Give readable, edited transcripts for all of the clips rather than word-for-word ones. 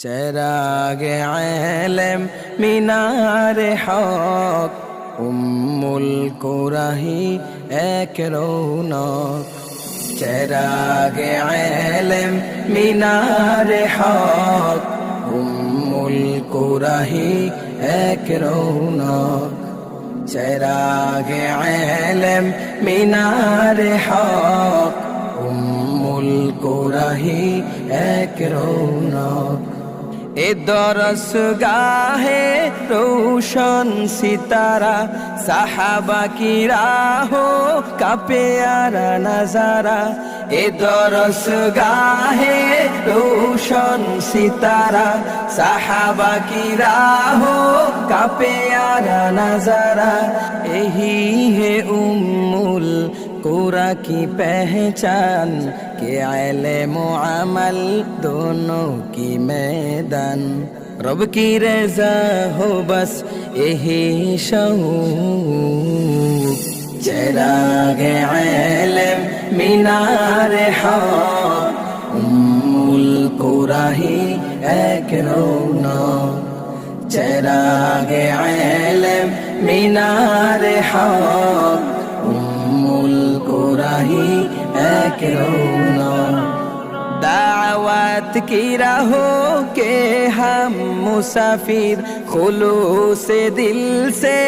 চেরাগে আলেম মিনারে হক উম্মুল কুরাহি এক রৌনক। চেরাগে আলেম মিনারে হক উম্মুল কুরাহি এক রৌনক। চেরাগে আলেম মিনারে হক উম্মুল কুরাহি এক রৌনক। এ দরস গাহে রোশন সিতারা সাহাবা কি রাহো কাপে আর নজারা। এ দরস গাহে রোশন সিতারা সাহাবা কি রাহো কাপে আর নজারা। এহি হে উম্মুল कुरा की पहचान के इल्म अमल दोनों की मैदान। रब की रज़ा हो बस यही शौक़। चिरागे इल्म मीनारे हक उम्मुल कुरा ही एक रौनक। चिरागे इल्म मीनारे हक उम्मुल कुराही एक रौनक। दावत की राहों के हम मुसाफिर खुलूस दिल से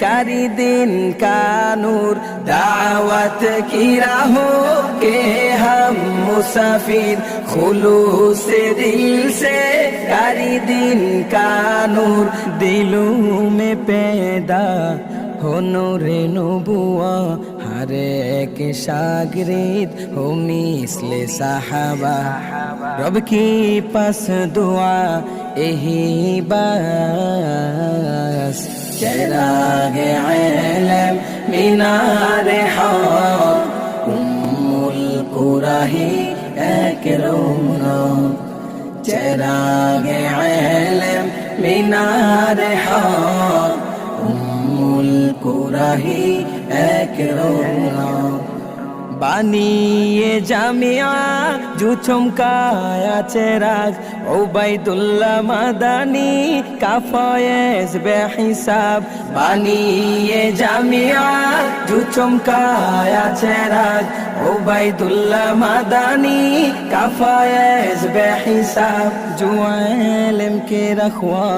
कारी दिन का नूर। दावत की राहों के हम मुसाफिर खुलूस दिल से कारी दिन का नूर। दिलों में पैदा हो नूरे नबुआ हर एक शागिर्द हो मिस्ले साहबा। रब की पास दुआ यही बस। चिरागे इल्म मीनारे हक उम्मुल कुराही एक रौनक। चिरागे इल्म मीनारे हक उम्मुल कुराही एक रौनक। बानिए जामिया जो चमकाया चिराग उबैदुल्लाह मदानी का फैज़ बेहिसाब। बानिए जामिया जो चमकाया चिराग उबैदुल्लाह मदानी का फैज़ बेहिसाब। जो इल्म के रखवा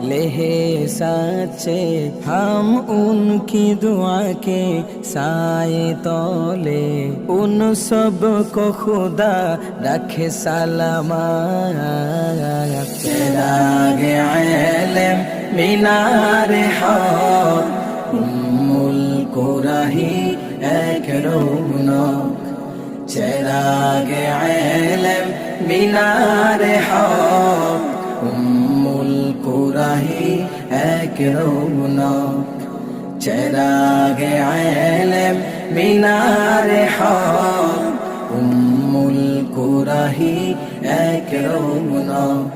लेहे सच्चे हम उनकी दुआ के साए तोले। उन सब को खुदा रखे सलामत। चिरागे इल्म मीनारे हक उम्मुल कुराही एक रौनक। चिरागे इल्म मीनारे हक उम्मुल कुराही एक रौनक। चिरागे इल्म मीनारे हक उम्मुल कुराही एक रौनक।